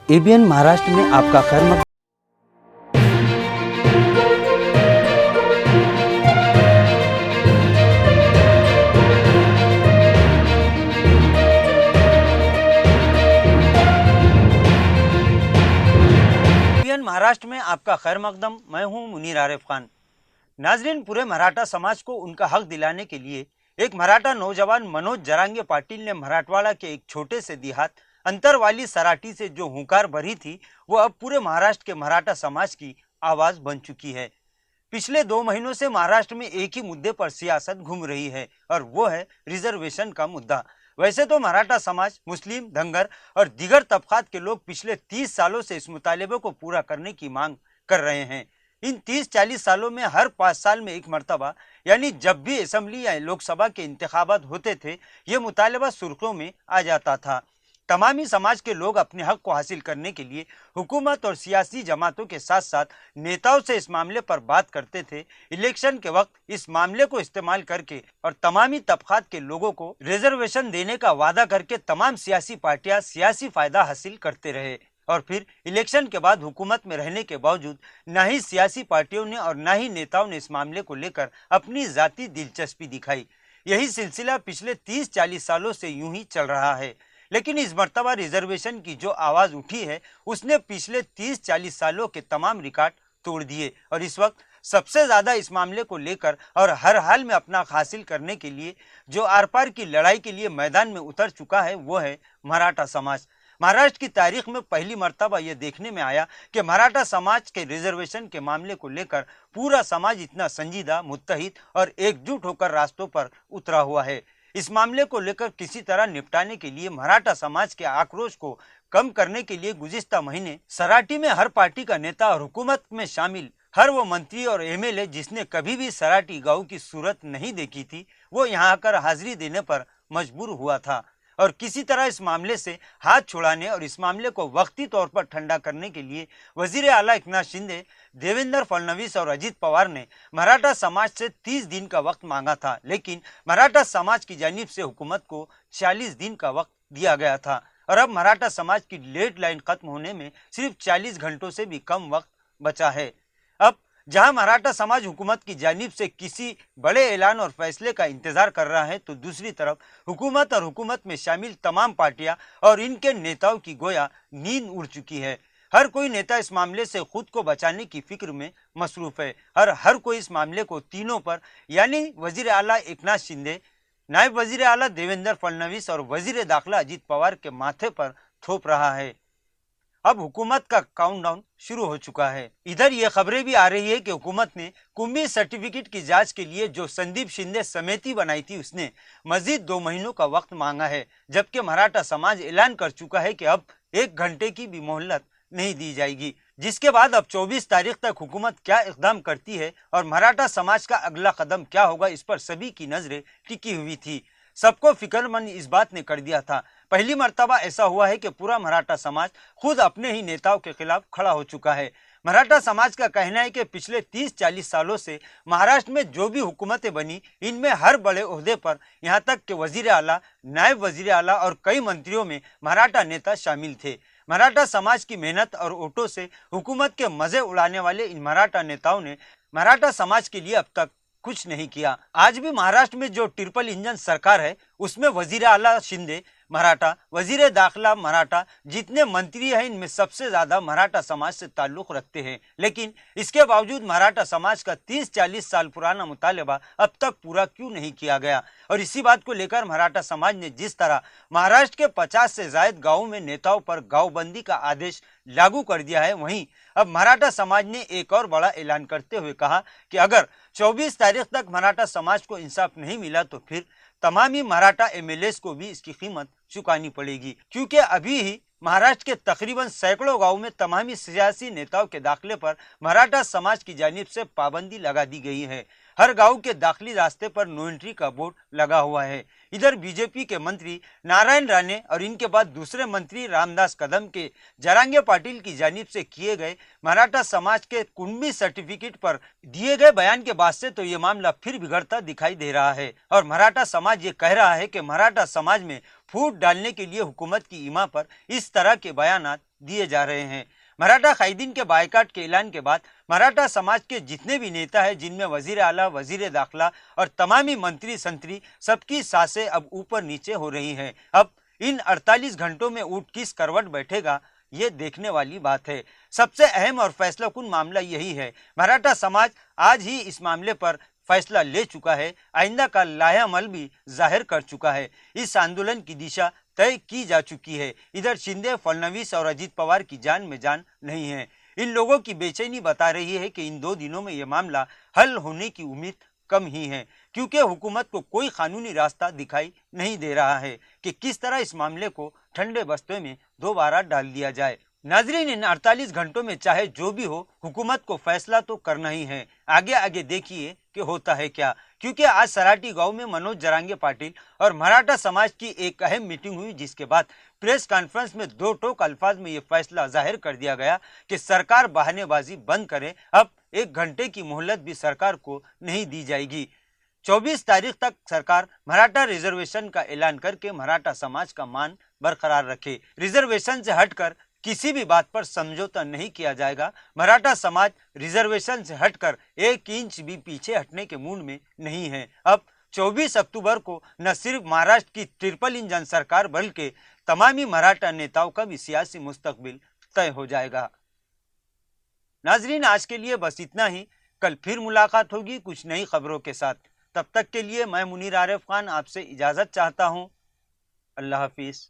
ABN Maharashtra में आपका खैर मकदम। एबीएन महाराष्ट्र में आपका खैर मकदम। मैं हूं मुनीर आरिफ खान। नाजरीन, पूरे मराठा समाज को उनका हक दिलाने के लिए एक मराठा नौजवान मनोज जरांगे पाटिल ने मराठवाड़ा के एक छोटे से देहात अंतरवाली सराटी से जो हुंकार भरी थी, वो अब पूरे महाराष्ट्र के मराठा समाज की आवाज बन चुकी है। पिछले 2 महीनों से महाराष्ट्र में एक ही मुद्दे पर सियासत घूम रही है और वो है रिजर्वेशन का मुद्दा। वैसे तो मराठा समाज, मुस्लिम, धंगर और दीगर तबकात के लोग पिछले 30 सालों से इस मुतालिबे को पूरा करने की मांग कर रहे हैं। इन 30-40 सालों में हर 5 साल में एक मरतबा, यानी जब भी असेंबली या लोकसभा के इंतखाबात होते थे, ये मुतालिबा सुर्खियों में आ जाता था। तमामी समाज के लोग अपने हक को हासिल करने के लिए हुकूमत और सियासी जमातों के साथ साथ नेताओं से इस मामले पर बात करते थे। इलेक्शन के वक्त इस मामले को इस्तेमाल करके और तमामी तबकात के लोगों को रिजर्वेशन देने का वादा करके तमाम सियासी पार्टियां सियासी फायदा हासिल करते रहे और फिर इलेक्शन के बाद हुकूमत में रहने के बावजूद न ही सियासी पार्टियों ने और न ही नेताओं ने इस मामले को लेकर अपनी जाती दिलचस्पी दिखाई। यही सिलसिला पिछले 30-40 सालों से यूं ही चल रहा है। लेकिन इस मर्तबा रिजर्वेशन की जो आवाज उठी है, उसने पिछले 30-40 सालों के तमाम रिकॉर्ड तोड़ दिए और इस वक्त सबसे ज्यादा इस मामले को लेकर और हर हाल में अपना हक हासिल करने के लिए जो आर पार की लड़ाई के लिए मैदान में उतर चुका है, वो है मराठा समाज। महाराष्ट्र की तारीख में पहली मर्तबा यह देखने में आया कि मराठा समाज के रिजर्वेशन के मामले को लेकर पूरा समाज इतना संजीदा, मुत्तहिद और एकजुट होकर रास्तों पर उतरा हुआ है। इस मामले को लेकर किसी तरह निपटाने के लिए मराठा समाज के आक्रोश को कम करने के लिए गुज़िश्ता महीने सराटी में हर पार्टी का नेता और हुकूमत में शामिल हर वो मंत्री और एमएलए जिसने कभी भी सराटी गांव की सूरत नहीं देखी थी, वो यहाँ आकर हाजिरी देने पर मजबूर हुआ था और किसी तरह इस मामले से हाथ छुड़ाने और इस मामले को वक्ती तौर पर ठंडा करने के लिए वजीर आला एकनाथ शिंदे, देवेंद्र फडणवीस और अजित पवार ने मराठा समाज से 30 दिन का वक्त मांगा था, लेकिन मराठा समाज की जानिब से हुकूमत को 40 दिन का वक्त दिया गया था और अब मराठा समाज की डेडलाइन खत्म होने में सिर्फ 40 घंटों से भी कम वक्त बचा है। अब जहां मराठा समाज हुकूमत की जानिब से किसी बड़े ऐलान और फैसले का इंतजार कर रहा है, तो दूसरी तरफ हुकूमत और हुकूमत में शामिल तमाम पार्टियां और इनके नेताओं की गोया नींद उड़ चुकी है। हर कोई नेता इस मामले से खुद को बचाने की फिक्र में मसरूफ है। हर कोई इस मामले को तीनों पर, यानी वजीर आला एकनाथ शिंदे, नायब वजीर आला देवेंद्र फडणवीस और वजीर दाखिला अजित पवार के माथे पर थोप रहा है। अब हुकूमत का काउंटडाउन शुरू हो चुका है। इधर ये खबरें भी आ रही है कि हुकूमत ने कुंभी सर्टिफिकेट की जांच के लिए जो संदीप शिंदे समिति बनाई थी, उसने मजीद 2 महीनों का वक्त मांगा है, जबकि मराठा समाज ऐलान कर चुका है कि अब 1 घंटे की भी मोहलत नहीं दी जाएगी। जिसके बाद अब 24 तारीख तक हुकूमत क्या इकदाम करती है और मराठा समाज का अगला कदम क्या होगा, इस पर सभी की नजरें टिकी हुई थी। सबको फिक्रमंद इस बात ने कर दिया था। पहली मर्तबा ऐसा हुआ है कि पूरा मराठा समाज खुद अपने ही नेताओं के खिलाफ खड़ा हो चुका है। मराठा समाज का कहना है कि पिछले 30-40 सालों से महाराष्ट्र में जो भी हुकूमतें बनी, इनमें हर बड़े ओहदे पर, यहाँ तक कि वजीर आला, नायब वजीर आला और कई मंत्रियों में मराठा नेता शामिल थे। मराठा समाज की मेहनत और वोटों से हुकूमत के मजे उड़ाने वाले इन मराठा नेताओं ने मराठा समाज के लिए अब तक कुछ नहीं किया। आज भी महाराष्ट्र में जो ट्रिपल इंजन सरकार है, उसमें वजीर आला शिंदे मराठा, वजीर दाखिला मराठा, जितने मंत्री हैं इनमें सबसे ज्यादा मराठा समाज से ताल्लुक रखते हैं। लेकिन इसके बावजूद मराठा समाज का 30-40 साल पुराना मुतालिबा अब तक पूरा क्यों नहीं किया गया? और इसी बात को लेकर मराठा समाज ने जिस तरह महाराष्ट्र के 50 से ज्यादा गाँवों में नेताओं पर गाँवबंदी का आदेश लागू कर दिया है, वहीं अब मराठा समाज ने एक और बड़ा ऐलान करते हुए कहा कि अगर 24 तारीख तक मराठा समाज को इंसाफ नहीं मिला तो फिर तमामी मराठा एमएलएस को भी इसकी कीमत चुकानी पड़ेगी, क्योंकि अभी ही महाराष्ट्र के तकरीबन सैकड़ों गांवों में तमामी सियासी नेताओं के दाखिले पर मराठा समाज की जानिब से पाबंदी लगा दी गई है। हर गांव के दाखिली रास्ते पर नो एंट्री का बोर्ड लगा हुआ है। इधर बीजेपी के मंत्री नारायण राणे और इनके बाद दूसरे मंत्री रामदास कदम के जरांगे पाटिल की जानिब से किए गए मराठा समाज के कुंडमी सर्टिफिकेट पर दिए गए बयान के बाद से तो ये मामला फिर बिगड़ता दिखाई दे रहा है और मराठा समाज ये कह रहा है कि मराठा समाज में फूट डालने के लिए हुकूमत की ईमा पर इस तरह के बयानात दिए जा रहे हैं। मराठा कायदीन के बायकाट के ऐलान के बाद मराठा समाज के जितने भी नेता हैं, जिनमें वजीर आला, वजीर दाखिला और तमामी मंत्री संतरी, सबकी सांसें अब ऊपर नीचे हो रही हैं। अब इन 48 घंटों में ऊँट किस करवट बैठेगा, ये देखने वाली बात है। सबसे अहम और फैसलाकुन मामला यही है, मराठा समाज आज ही इस मामले पर फैसला ले चुका है, आइंदा का लाहेअमल भी जाहिर कर चुका है। इस आंदोलन की दिशा तय की जा चुकी है। इधर शिंदे, फडणवीस और अजीत पवार की जान में जान नहीं है। इन लोगों की बेचैनी बता रही है कि इन 2 दिनों में यह मामला हल होने की उम्मीद कम ही है, क्योंकि हुकूमत को कोई कानूनी रास्ता दिखाई नहीं दे रहा है कि किस तरह इस मामले को ठंडे बस्ते में दोबारा डाल दिया जाए। नाजरीन, इन 48 घंटों में चाहे जो भी हो, हुकूमत को फैसला तो करना ही है। आगे आगे देखिए कि होता है क्या, क्योंकि आज सराटी गांव में मनोज जरांगे पाटिल और मराठा समाज की एक अहम मीटिंग हुई, जिसके बाद प्रेस कॉन्फ्रेंस में 2 टोक अल्फाज में यह फैसला जाहिर कर दिया गया कि सरकार बहानेबाजी बंद करे। अब 1 घंटे की मोहलत भी सरकार को नहीं दी जाएगी। 24 तारीख तक सरकार मराठा रिजर्वेशन का ऐलान करके मराठा समाज का मान बरकरार रखे। रिजर्वेशन से हटकर किसी भी बात पर समझौता नहीं किया जाएगा। मराठा समाज रिजर्वेशन से हटकर 1 इंच भी पीछे हटने के मूड में नहीं है। अब 24 अक्टूबर को न सिर्फ महाराष्ट्र की ट्रिपल इंजन सरकार बल्कि तमामी मराठा नेताओं का भी सियासी मुस्तकबिल तय हो जाएगा। नाजरीन, आज के लिए बस इतना ही। कल फिर मुलाकात होगी कुछ नई खबरों के साथ। तब तक के लिए मैं मुनीर आरिफ खान आपसे इजाजत चाहता हूँ। अल्लाह हाफिज।